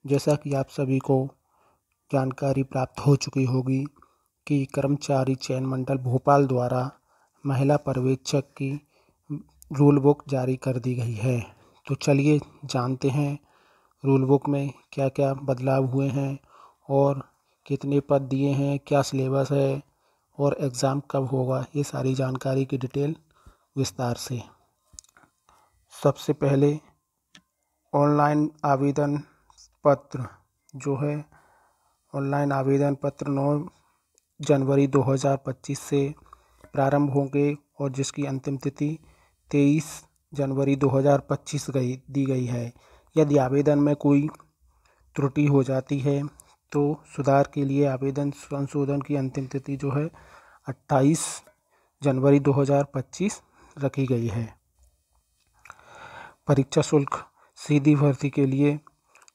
जैसा कि आप सभी को जानकारी प्राप्त हो चुकी होगी कि कर्मचारी चयन मंडल भोपाल द्वारा महिला पर्यवेक्षक की रूल बुक जारी कर दी गई है। तो चलिए जानते हैं रूल बुक में क्या क्या बदलाव हुए हैं और कितने पद दिए हैं, क्या सिलेबस है और एग्ज़ाम कब होगा, ये सारी जानकारी की डिटेल विस्तार से। सबसे पहले ऑनलाइन आवेदन पत्र जो है, ऑनलाइन आवेदन पत्र 9 जनवरी 2025 से प्रारंभ होंगे और जिसकी अंतिम तिथि 23 जनवरी 2025 दी गई है। यदि आवेदन में कोई त्रुटि हो जाती है तो सुधार के लिए आवेदन संशोधन की अंतिम तिथि जो है 28 जनवरी 2025 रखी गई है। परीक्षा शुल्क सीधी भर्ती के लिए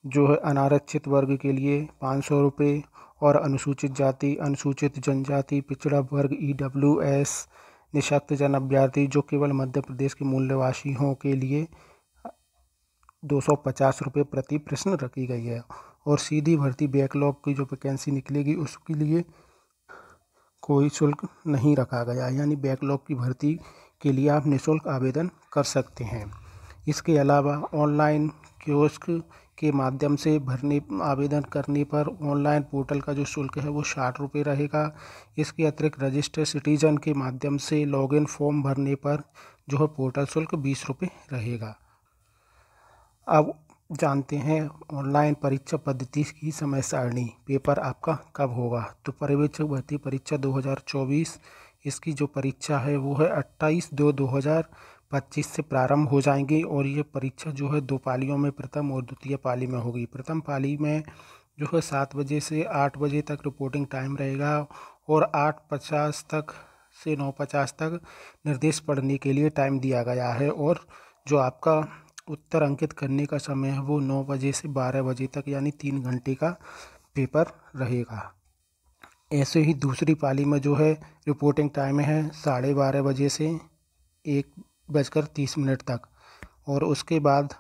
जो है अनारक्षित वर्ग के लिए 500 रुपये और अनुसूचित जाति, अनुसूचित जनजाति, पिछड़ा वर्ग, EWS, निःशक्त जन अभ्यर्थी जो केवल मध्य प्रदेश के मूल निवासी हों के लिए 250 रुपये प्रति प्रश्न रखी गई है। और सीधी भर्ती बैकलॉग की जो वैकेंसी निकलेगी उसके लिए कोई शुल्क नहीं रखा गया, यानी बैकलॉग की भर्ती के लिए आप निःशुल्क आवेदन कर सकते हैं। इसके अलावा ऑनलाइन कियोस्क के माध्यम से आवेदन करने पर ऑनलाइन पोर्टल का जो शुल्क है वो 60 रुपये रहेगा। इसके अतिरिक्त रजिस्टर्ड सिटीजन के माध्यम से लॉगिन फॉर्म भरने पर जो है पोर्टल शुल्क 20 रुपये रहेगा। अब जानते हैं ऑनलाइन परीक्षा पद्धति की समय सारणी, पेपर आपका कब होगा। तो पर्यवेक्षक भर्ती परीक्षा 2024 इसकी जो परीक्षा है वो है 28/2/2025 से प्रारंभ हो जाएंगी और ये परीक्षा जो है 2 पालियों में प्रथम और द्वितीय पाली में होगी। प्रथम पाली में जो है 7 बजे से 8 बजे तक रिपोर्टिंग टाइम रहेगा और 8:50 तक से 9:50 तक निर्देश पढ़ने के लिए टाइम दिया गया है और जो आपका उत्तर अंकित करने का समय है वो 9 बजे से 12 बजे तक, यानी 3 घंटे का पेपर रहेगा। ऐसे ही दूसरी पाली में जो है रिपोर्टिंग टाइम है 12:30 बजे से 1:30 तक और उसके बाद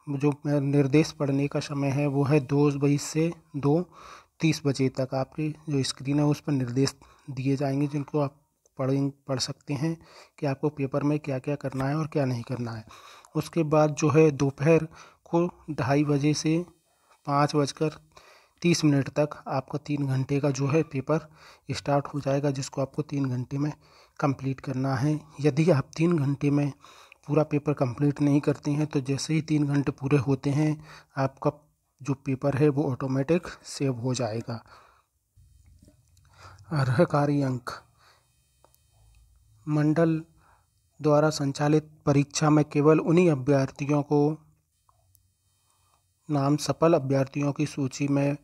जो निर्देश पढ़ने का समय है वो है 2 बजे से 2:30 बजे तक। आपकी जो स्क्रीन है उस पर निर्देश दिए जाएंगे जिनको आप पढ़ सकते हैं कि आपको पेपर में क्या क्या करना है और क्या नहीं करना है। उसके बाद जो है दोपहर को 2:30 बजे से 5:30 तक आपका 3 घंटे का जो है पेपर स्टार्ट हो जाएगा, जिसको आपको 3 घंटे में कंप्लीट करना है। यदि आप 3 घंटे में पूरा पेपर कंप्लीट नहीं करते हैं तो जैसे ही 3 घंटे पूरे होते हैं आपका जो पेपर है वो ऑटोमेटिक सेव हो जाएगा। अर्हकारी अंक, मंडल द्वारा संचालित परीक्षा में केवल उन्हीं अभ्यर्थियों को नाम सफल अभ्यर्थियों की सूची में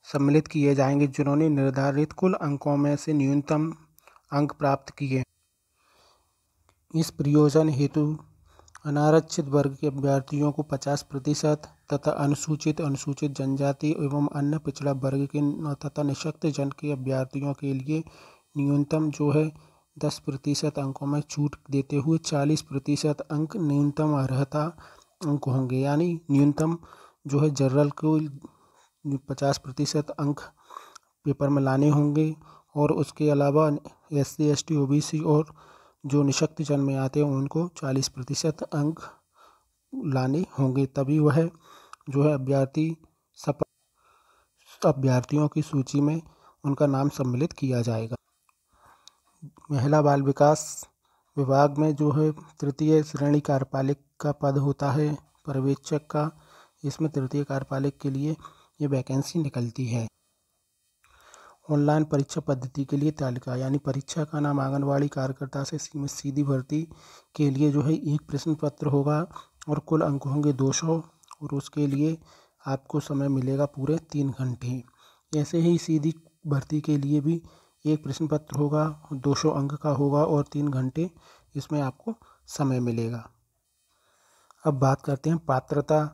सम्मिलित किए जाएंगे जिन्होंने निर्धारित कुल अंकों में से न्यूनतम अंक प्राप्त किए। इस प्रयोजन हेतु अनारक्षित वर्ग के अभ्यर्थियों को 50% तथा अनुसूचित जनजाति एवं अन्य पिछड़ा वर्ग के तथा निःशक्त जन के अभ्यर्थियों के लिए न्यूनतम जो है 10% अंकों में छूट देते हुए 40% अंक न्यूनतम अर्हता अंक होंगे। यानी न्यूनतम जो है जनरल को 50% अंक पेपर में लाने होंगे और उसके अलावा SC ST OBC और जो निःशक्त जन में आते हैं उनको 40% अंक लाने होंगे, तभी वह जो है अभ्यर्थियों की सूची में उनका नाम सम्मिलित किया जाएगा। महिला बाल विकास विभाग में जो है तृतीय श्रेणी कार्यपालिक का पद होता है पर्यवेक्षक का। इसमें तृतीय कार्यपालिक के लिए ये वैकेंसी निकलती है। ऑनलाइन परीक्षा पद्धति के लिए तालिका, यानी परीक्षा का नाम आंगनवाड़ी कार्यकर्ता से सीधी भर्ती के लिए जो है एक प्रश्न पत्र होगा और कुल अंक होंगे 200 और उसके लिए आपको समय मिलेगा पूरे 3 घंटे। ऐसे ही सीधी भर्ती के लिए भी एक प्रश्न पत्र होगा, 200 अंक का होगा और 3 घंटे इसमें आपको समय मिलेगा। अब बात करते हैं पात्रता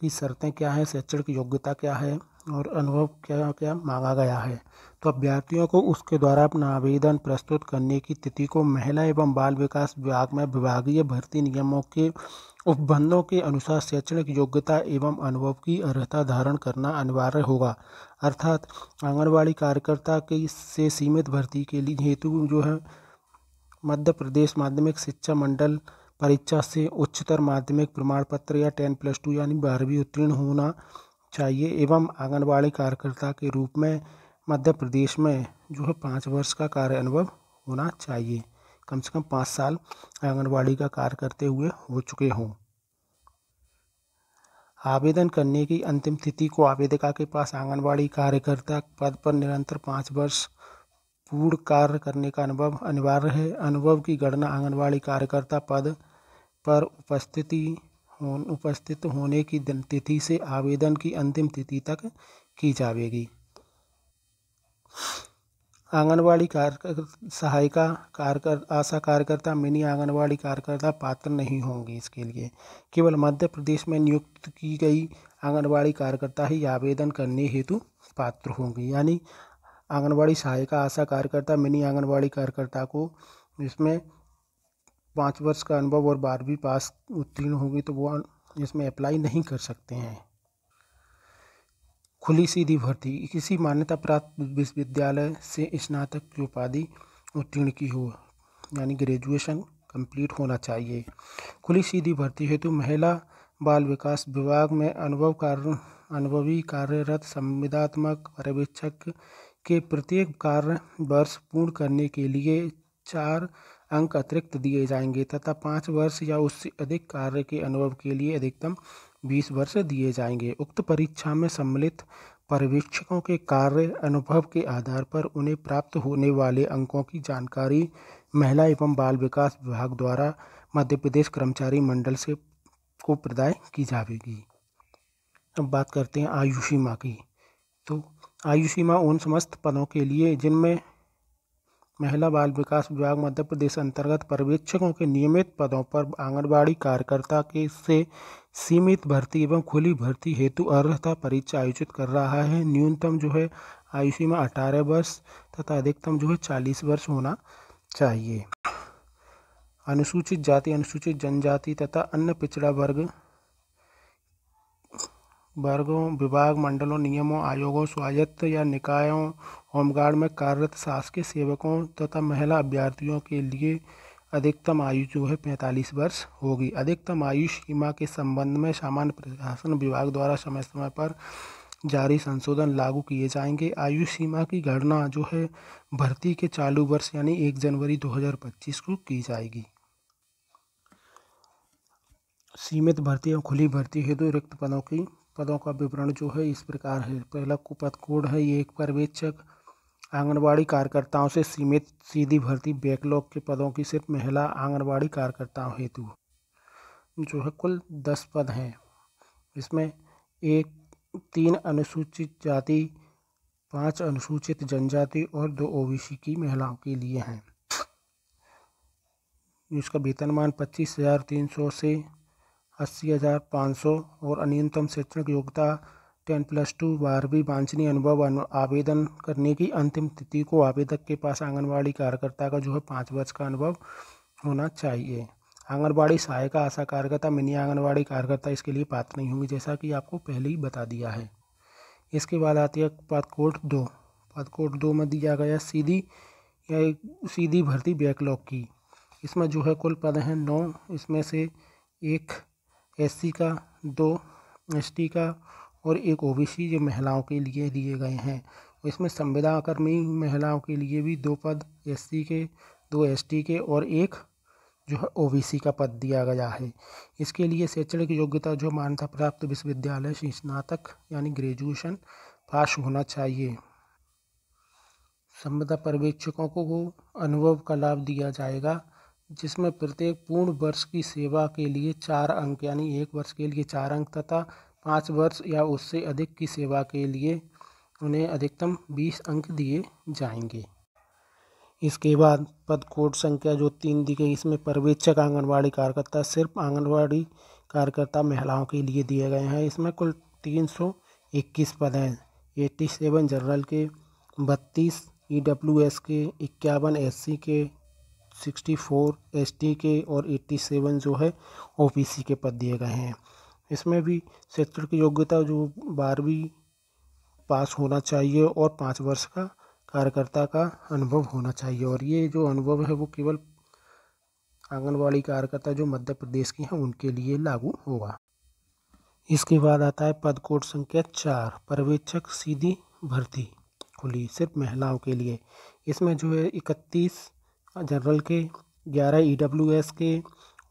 की शर्तें क्या है, शैक्षणिक योग्यता क्या है और अनुभव क्या क्या मांगा गया है। तो अभ्यर्थियों को उसके द्वारा अपना आवेदन प्रस्तुत करने की तिथि को महिला एवं बाल विकास विभाग में विभागीय भर्ती नियमों के उपबंधों के अनुसार शैक्षणिक योग्यता एवं अनुभव की अर्हता धारण करना अनिवार्य होगा। अर्थात आंगनबाड़ी कार्यकर्ता की से सीमित भर्ती के लिए हेतु जो है मध्य प्रदेश माध्यमिक शिक्षा मंडल परीक्षा से उच्चतर माध्यमिक प्रमाण पत्र या 10+2 यानी 12वीं उत्तीर्ण होना चाहिए एवं आंगनबाड़ी कार्यकर्ता के रूप में मध्य प्रदेश में जो है 5 वर्ष का कार्य अनुभव होना चाहिए। कम से कम 5 साल आंगनबाड़ी का कार्य करते हुए हो चुके हों। आवेदन करने की अंतिम तिथि को आवेदिका के पास आंगनबाड़ी कार्यकर्ता पद पर निरंतर 5 वर्ष पूर्ण कार्य करने का अनुभव अनिवार्य है। अनुभव की गणना आंगनबाड़ी कार्यकर्ता पद पर उपस्थित होने की तिथि से आवेदन की अंतिम तिथि तक की जाएगी। आंगनबाड़ी सहायिका आशा कार्यकर्ता मिनी आंगनबाड़ी कार्यकर्ता पात्र नहीं होंगे। इसके लिए केवल मध्य प्रदेश में नियुक्त की गई आंगनबाड़ी कार्यकर्ता ही आवेदन करने हेतु पात्र होंगी। यानी आंगनबाड़ी सहायिका आशा कार्यकर्ता मिनी आंगनबाड़ी कार्यकर्ता को इसमें 5 वर्ष का अनुभव और 12वीं पास उत्तीर्ण होगी तो वो इसमें अप्लाई नहीं कर सकते हैं। खुली सीधी भर्ती किसी मान्यता प्राप्त विश्वविद्यालय से स्नातक की उपाधि उत्तीर्ण की हो, यानी ग्रेजुएशन कंप्लीट होना चाहिए। खुली सीधी भर्ती हेतु महिला बाल विकास विभाग में अनुभवी कार्यरत संविदात्मक पर्यवेक्षक के प्रत्येक कार्य वर्ष पूर्ण करने के लिए 4 अंक अतिरिक्त दिए जाएंगे तथा 5 वर्ष या उससे अधिक कार्य के अनुभव के लिए अधिकतम 20 वर्ष दिए जाएंगे। उक्त परीक्षा में सम्मिलित पर्यवेक्षकों के कार्य अनुभव के आधार पर उन्हें प्राप्त होने वाले अंकों की जानकारी महिला एवं बाल विकास विभाग द्वारा मध्य प्रदेश कर्मचारी मंडल से को प्रदान की जाएगी। अब बात करते हैं आयु सीमा की। तो आयु सीमा उन समस्त पदों के लिए जिनमें महिला बाल विकास विभाग मध्य प्रदेश अंतर्गत पर्यवेक्षकों के नियमित पदों पर आंगनबाड़ी कार्यकर्ता के से सीमित भर्ती एवं खुली भर्ती हेतु अर्हता परीक्षा आयोजित कर रहा है। न्यूनतम जो है आयु सीमा 18 वर्ष तथा अधिकतम जो है 40 वर्ष होना चाहिए। अनुसूचित जाति अनुसूचित जनजाति तथा अन्य पिछड़ा वर्गों विभाग मंडलों नियमों आयोगों स्वायत्त या निकायों होमगार्ड में कार्यरत शासकीय सेवकों तथा महिला अभ्यर्थियों के लिए अधिकतम आयु जो है 45 वर्ष होगी। अधिकतम आयु सीमा के संबंध में सामान्य प्रशासन विभाग द्वारा समय समय पर जारी संशोधन लागू किए जाएंगे। आयु सीमा की गणना जो है भर्ती के चालू वर्ष यानी 1 जनवरी 2025 को की जाएगी। सीमित भर्ती एवं खुली भर्ती हेतु रिक्त पदों का विवरण जो है इस प्रकार है। पहला पद कोड है ये एक पर्यवेक्षक आंगनबाड़ी कार्यकर्ताओं से सीमित सीधी भर्ती बैकलॉग के पदों की सिर्फ महिला आंगनबाड़ी कार्यकर्ताओं हेतु जो है कुल 10 पद हैं। इसमें 3 अनुसूचित जाति 5 अनुसूचित जनजाति और 2 ओबीसी की महिलाओं के लिए हैं। इसका वेतनमान 25,300 से 80,500 और न्यूनतम शैक्षणिक योग्यता 10+2 12वीं वांछनीय अनुभव। आवेदन करने की अंतिम तिथि को आवेदक के पास आंगनबाड़ी कार्यकर्ता का जो है 5 वर्ष का अनुभव होना चाहिए। आंगनबाड़ी सहायिका आशा कार्यकर्ता मिनी आंगनबाड़ी कार्यकर्ता इसके लिए पात्र नहीं होंगे, जैसा कि आपको पहले ही बता दिया है। इसके बाद आती है पद कोड 2। पद कोड 2 में दिया गया सीधी भर्ती बैकलॉग की। इसमें जो है कुल पद हैं 9। इसमें से 1 एससी का, 2 एसटी का और 1 ओबीसी जो महिलाओं के लिए दिए गए हैं। इसमें संविदा कर्मी महिलाओं के लिए भी 2 पद एससी के, 2 एसटी के और 1 जो है ओबीसी का पद दिया गया है। इसके लिए शैक्षणिक योग्यता जो मान्यता प्राप्त विश्वविद्यालय से स्नातक यानी ग्रेजुएशन पास होना चाहिए। संविदा पर्यवेक्षकों को अनुभव का लाभ दिया जाएगा, जिसमें प्रत्येक पूर्ण वर्ष की सेवा के लिए 4 अंक यानी 1 वर्ष के लिए 4 अंक तथा 5 वर्ष या उससे अधिक की सेवा के लिए उन्हें अधिकतम 20 अंक दिए जाएंगे। इसके बाद पद कोड संख्या जो 3 दी गई, इसमें पर्यवेक्षक आंगनबाड़ी कार्यकर्ता सिर्फ आंगनबाड़ी कार्यकर्ता महिलाओं के लिए दिए गए हैं। इसमें कुल 321 पद हैं। 87 जनरल के, 32 ईडब्ल्यूएस के, 51 एससी के, 64 एसटी के और 87 जो है ओबीसी के पद दिए गए हैं। इसमें भी शैक्षणिक योग्यता जो 12वीं पास होना चाहिए और 5 वर्ष का कार्यकर्ता का अनुभव होना चाहिए, और ये जो अनुभव है वो केवल आंगनवाड़ी कार्यकर्ता जो मध्य प्रदेश की हैं उनके लिए लागू होगा। इसके बाद आता है पद कोड संख्या 4, पर्यवेक्षक सीधी भर्ती खुली सिर्फ महिलाओं के लिए। इसमें जो है 31 जनरल के, 11 ईडब्ल्यूएस के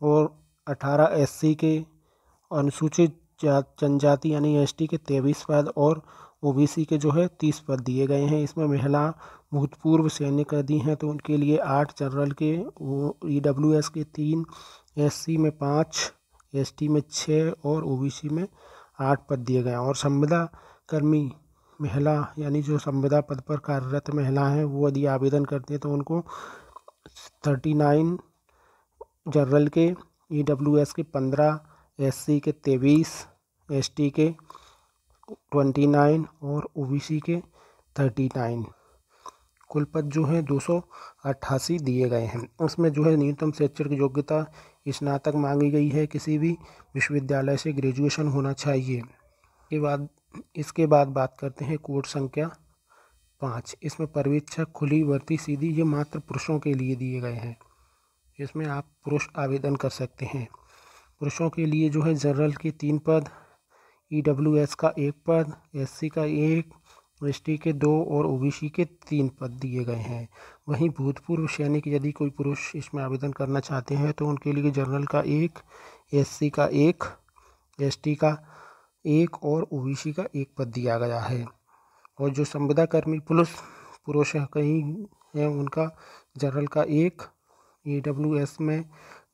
और 18 एससी के, अनुसूचित जनजाति यानी एसटी के 23 पद और ओबीसी के जो है 30 पद दिए गए हैं। इसमें महिला भूतपूर्व सैनिक यदि हैं तो उनके लिए 8 जनरल के, वो ईडब्ल्यूएस के 3, एससी में 5, एसटी में 6 और ओबीसी में 8 पद दिए गए हैं। और संविदा कर्मी महिला यानी जो संविदा पद पर कार्यरत महिला हैं वो यदि आवेदन करते हैं तो उनको 39 जनरल के, ईडब्ल्यूएस के 15, एससी के 23, एसटी के 29 और ओबीसी के 39 कुल पद जो है 288 दिए गए हैं। उसमें जो है न्यूनतम शैक्षणिक योग्यता स्नातक मांगी गई है, किसी भी विश्वविद्यालय से ग्रेजुएशन होना चाहिए। इसके बाद बात करते हैं कोड संख्या 5। इसमें पर्यवेक्षक खुली भर्ती सीधी, ये मात्र पुरुषों के लिए दिए गए हैं। इसमें आप पुरुष आवेदन कर सकते हैं। पुरुषों के लिए जो है जनरल के 3 पद, ईडब्ल्यूएस का 1 पद, एससी का 1, एसटी के 2 और ओबीसी के 3 पद दिए गए हैं। वहीं भूतपूर्व सैनिक यदि कोई पुरुष इसमें आवेदन करना चाहते हैं तो उनके लिए जनरल का 1, एससी का 1, एसटी का 1 और ओबीसी का 1 पद दिया गया है। और जो संविदा कर्मी पुरुष कहीं हैं उनका जनरल का 1, ईडब्ल्यूएस में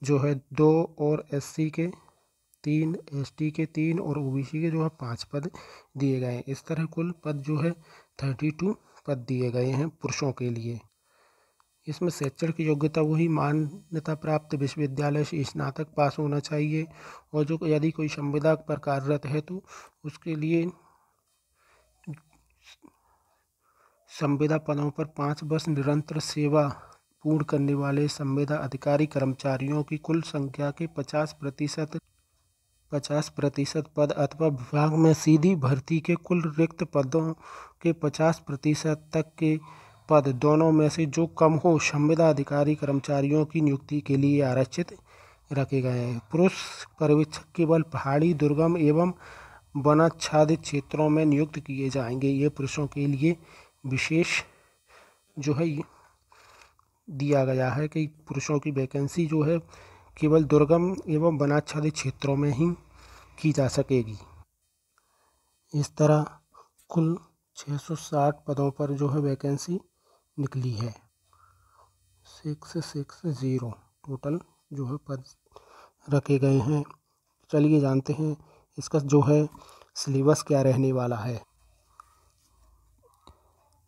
जो है 2 और एससी के 3, एसटी के 3 और ओबीसी के जो है 5 पद दिए गए हैं। इस तरह कुल पद जो है 32 पद दिए गए हैं पुरुषों के लिए। इसमें शैक्षणिक योग्यता वही मान्यता प्राप्त विश्वविद्यालय से स्नातक पास होना चाहिए, और जो यदि कोई संविदा पर कार्यरत है तो उसके लिए संविदा पदों पर 5 वर्ष निरंतर सेवा पूर्ण करने वाले संविदा अधिकारी कर्मचारियों की कुल संख्या के 50% पद अथवा विभाग में सीधी भर्ती के कुल रिक्त पदों के 50% तक के पद दोनों में से जो कम हो संविदा अधिकारी कर्मचारियों की नियुक्ति के लिए आरक्षित रखे गए हैं। पुरुष पर्यवेक्षक केवल पहाड़ी, दुर्गम एवं वनाच्छादित क्षेत्रों में नियुक्त किए जाएंगे। ये पुरुषों के लिए विशेष जो है दिया गया है कि पुरुषों की वैकेंसी जो है केवल दुर्गम एवं वनाच्छादित क्षेत्रों में ही की जा सकेगी। इस तरह कुल 660 पदों पर जो है वैकेंसी निकली है। 660 टोटल जो है पद रखे गए हैं। चलिए जानते हैं इसका जो है सिलेबस क्या रहने वाला है।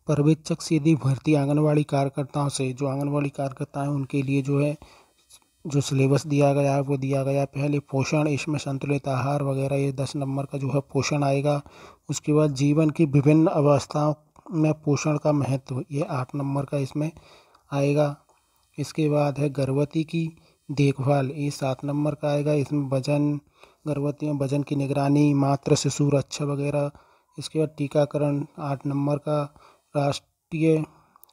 पर्यवेक्षक सीधी भर्ती आंगनवाड़ी कार्यकर्ताओं से, जो आंगनवाड़ी कार्यकर्ता हैं उनके लिए जो है जो सिलेबस दिया गया है वो दिया गया है। पहले पोषण, इसमें संतुलित आहार वगैरह ये 10 नंबर का जो है पोषण आएगा। उसके बाद जीवन की विभिन्न अवस्थाओं में पोषण का महत्व, ये 8 नंबर का इसमें आएगा। इसके बाद है गर्भवती की देखभाल, ये 7 नंबर का आएगा। इसमें वजन, गर्भवती में वजन की निगरानी, मातृ शिशु रक्षा वगैरह। इसके बाद टीकाकरण 8 नंबर का, राष्ट्रीय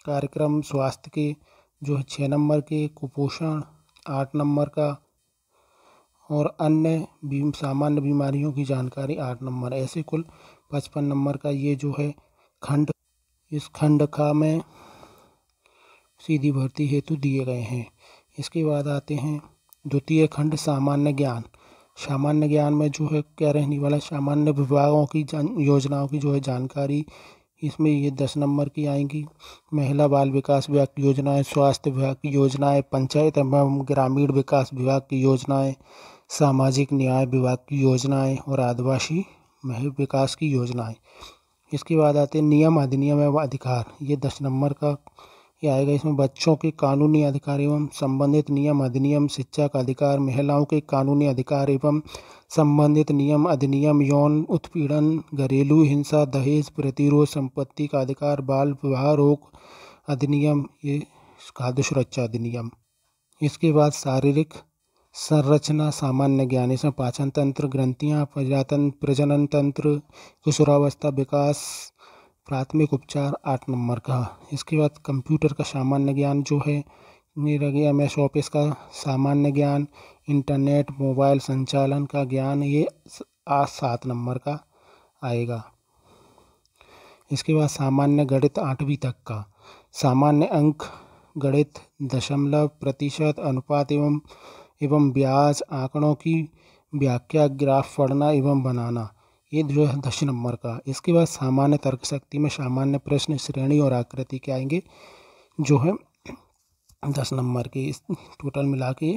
कार्यक्रम स्वास्थ्य के जो है 6 नंबर के, कुपोषण 8 नंबर का, और अन्य सामान्य बीमारियों की जानकारी 8 नंबर। ऐसे कुल 55 नंबर का ये जो है खंड, इस खंड का में सीधी भर्ती हेतु दिए गए हैं। इसके बाद आते हैं द्वितीय खंड सामान्य ज्ञान। सामान्य ज्ञान में जो है क्या रहने वाला, सामान्य विभागों की योजनाओं की जो है जानकारी, इसमें ये 10 नंबर की आएंगी। महिला बाल विकास विभाग की योजनाएं, स्वास्थ्य विभाग की योजनाएं, पंचायत एवं ग्रामीण विकास विभाग की योजनाएं, सामाजिक न्याय विभाग की योजनाएं और आदिवासी महिला विकास की योजनाएं। इसके बाद आते हैं नियम, अधिनियम एवं अधिकार, ये 10 नंबर का ये आएगा। इसमें बच्चों के कानूनी अधिकार एवं संबंधित नियम अधिनियम, शिक्षा का अधिकार, महिलाओं के कानूनी अधिकार एवं संबंधित नियम अधिनियम, यौन उत्पीड़न, घरेलू हिंसा, दहेज प्रतिरोध, संपत्ति का अधिकार, बाल विवाह रोक अधिनियम, ये खाद्य सुरक्षा अधिनियम। इसके बाद शारीरिक संरचना सामान्य ज्ञान, इसमें पाचन तंत्र, ग्रंथियाँ, प्रजनन तंत्र, किशोरावस्था विकास, प्राथमिक उपचार 8 नंबर का। इसके बाद कंप्यूटर का सामान्य ज्ञान जो है ये रह गया, MS ऑफिस का सामान्य ज्ञान, इंटरनेट मोबाइल संचालन का ज्ञान, ये 7 नंबर का आएगा। इसके बाद सामान्य गणित 8वीं तक का, सामान्य अंक गणित, दशमलव, प्रतिशत, अनुपात एवं ब्याज, आंकड़ों की व्याख्या, ग्राफ पढ़ना एवं बनाना, ये जो है 10 नंबर का। इसके बाद सामान्य तर्क शक्ति में सामान्य प्रश्न, श्रेणी और आकृति के आएंगे जो है 10 नंबर के। इस टोटल मिला के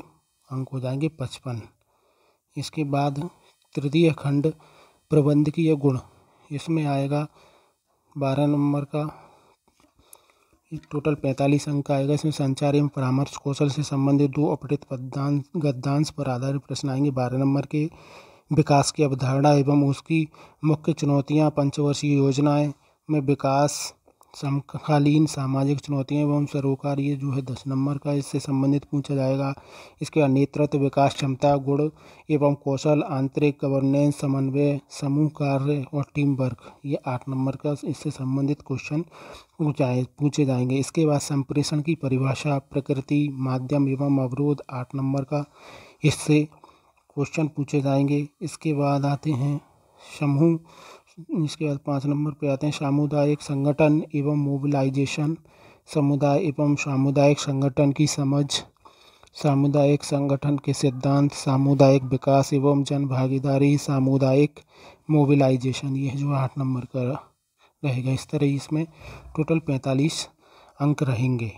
अंक हो जाएंगे 55। इसके बाद तृतीय खंड प्रबंधकीय गुण, इसमें आएगा 12 नंबर का, टोटल 45 अंक आएगा। इसमें संचार एवं परामर्श कौशल से संबंधित 2 अपठित गद्यांश पर आधारित प्रश्न आएंगे 12 नंबर के। विकास की अवधारणा एवं उसकी मुख्य चुनौतियां, पंचवर्षीय योजनाएं में विकास, समकालीन सामाजिक चुनौतियां एवं सरोकार, ये जो है 10 नंबर का, इससे संबंधित पूछा जाएगा। इसके बाद नेतृत्व, विकास क्षमता, गुण एवं कौशल, आंतरिक गवर्नेंस, समन्वय, समूह कार्य और टीम वर्क, ये 8 नंबर का, इससे संबंधित क्वेश्चन पूछे जाएंगे। इसके बाद संप्रेषण की परिभाषा, प्रकृति, माध्यम एवं अवरोध 8 नंबर का, इससे क्वेश्चन पूछे जाएंगे। इसके बाद आते हैं समूह, इसके बाद 5 नंबर पे आते हैं सामुदायिक संगठन एवं मोबिलाइजेशन, समुदाय एवं सामुदायिक संगठन की समझ, सामुदायिक संगठन के सिद्धांत, सामुदायिक विकास एवं जन भागीदारी, सामुदायिक मोबिलाइजेशन, ये जो 8 नंबर का रहेगा। इस तरह इसमें टोटल 45 अंक रहेंगे।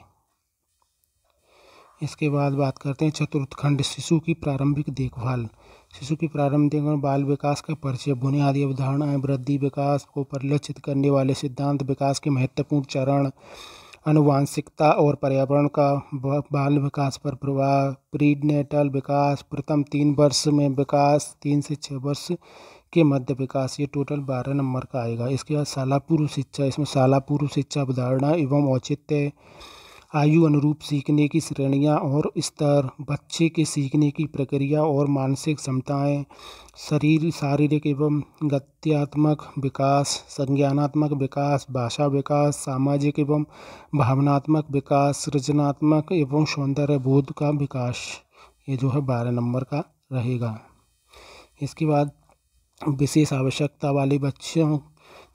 इसके बाद बात करते हैं चतुर्थ खंड शिशु की प्रारंभिक देखभाल। शिशु की प्रारंभिक देखभाल, बाल विकास का परिचय, बुनियादी अवधारणाएं, वृद्धि विकास को परिलक्षित करने वाले सिद्धांत, विकास के महत्वपूर्ण चरण, आनुवांशिकता और पर्यावरण का बाल विकास पर प्रभाव, प्रीनेटल विकास, प्रथम 3 वर्ष में विकास, 3 से 6 वर्ष के मध्य विकास, ये टोटल 12 नंबर का आएगा। इसके बाद शाला पूर्व शिक्षा, इसमें शाला पूर्व शिक्षा अवधारणा एवं औचित्य, आयु अनुरूप सीखने की श्रेणियां और स्तर, बच्चे के सीखने की प्रक्रिया और मानसिक क्षमताएं, शारीरिक एवं गत्यात्मक विकास, संज्ञानात्मक विकास, भाषा विकास, सामाजिक एवं भावनात्मक विकास, सृजनात्मक एवं सौंदर्य बोध का विकास, ये जो है 12 नंबर का रहेगा। इसके बाद विशेष आवश्यकता वाले बच्चों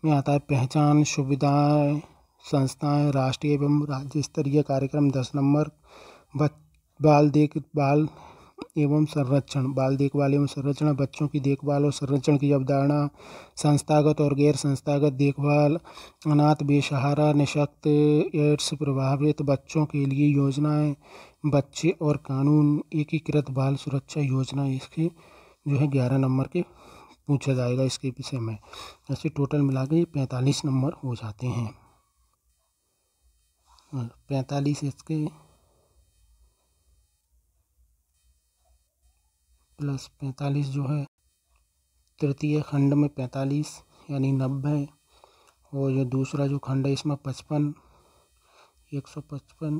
में आता है पहचान, सुविधाएं, संस्थाएं, राष्ट्रीय एवं राज्य स्तरीय कार्यक्रम 10 नंबर। बाल देखभाल एवं संरक्षण, बाल देखभाल एवं संरक्षण, बच्चों की देखभाल और संरक्षण की अवधारणा, संस्थागत और गैर संस्थागत देखभाल, अनाथ, बेसहारा, निःशक्त, एड्स प्रभावित बच्चों के लिए योजनाएं, बच्चे और कानून, एकीकृत बाल सुरक्षा योजना, इसके जो है 11 नंबर के पूछा जाएगा इसके विषय में। ऐसे टोटल मिला के 45 नंबर हो जाते हैं। 45 इसके प्लस 45 जो है तृतीय खंड में 45 यानी 90, और ये दूसरा जो खंड है इसमें 55, 155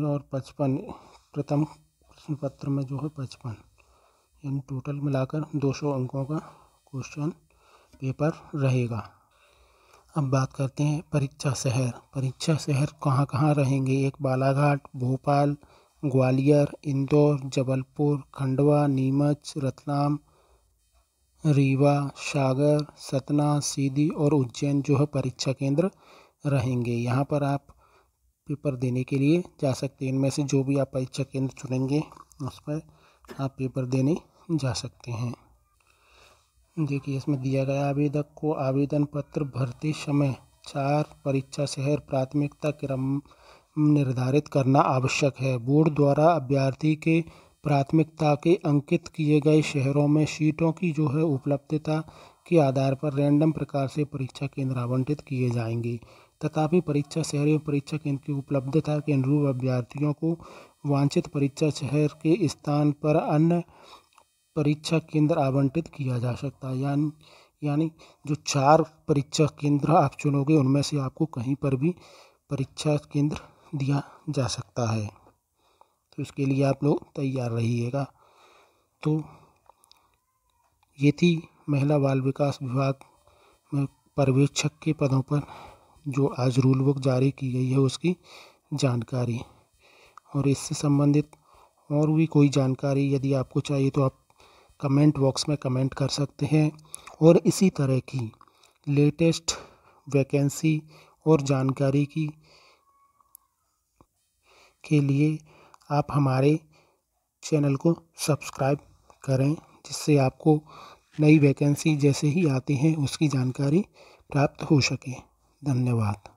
और 55, प्रथम प्रश्न पत्र में जो है 55, यानी टोटल मिलाकर 200 अंकों का क्वेश्चन पेपर रहेगा। अब बात करते हैं परीक्षा शहर। परीक्षा शहर कहाँ कहाँ रहेंगे? एक बालाघाट, भोपाल, ग्वालियर, इंदौर, जबलपुर, खंडवा, नीमच, रतलाम, रीवा, सागर, सतना, सीधी और उज्जैन जो है परीक्षा केंद्र रहेंगे। यहाँ पर आप पेपर देने के लिए जा सकते हैं। इनमें से जो भी आप परीक्षा केंद्र चुनेंगे उस पर आप पेपर देने जा सकते हैं। देखिए इसमें दिया गया आवेदक को आवेदन पत्र भरते समय 4 परीक्षा शहर प्राथमिकता क्रम निर्धारित करना आवश्यक है। बोर्ड द्वारा अभ्यर्थी के प्राथमिकता के अंकित किए गए शहरों में सीटों की जो है उपलब्धता के आधार पर रैंडम प्रकार से परीक्षा केंद्र आवंटित किए जाएंगे। तथापि परीक्षा शहर एवं परीक्षा केंद्र की उपलब्धता के अनुरूप अभ्यर्थियों को वांछित परीक्षा शहर के स्थान पर अन्य परीक्षा केंद्र आवंटित किया जा सकता है। यानी जो 4 परीक्षा केंद्र आप चुनोगे उनमें से आपको कहीं पर भी परीक्षा केंद्र दिया जा सकता है। तो इसके लिए आप लोग तैयार रहिएगा। तो ये थी महिला बाल विकास विभाग में पर्यवेक्षक के पदों पर जो आज रूल बुक जारी की गई है उसकी जानकारी। और इससे संबंधित और भी कोई जानकारी यदि आपको चाहिए तो आप कमेंट बॉक्स में कमेंट कर सकते हैं। और इसी तरह की लेटेस्ट वैकेंसी और जानकारी के लिए आप हमारे चैनल को सब्सक्राइब करें, जिससे आपको नई वैकेंसी जैसे ही आती हैं उसकी जानकारी प्राप्त हो सके। धन्यवाद।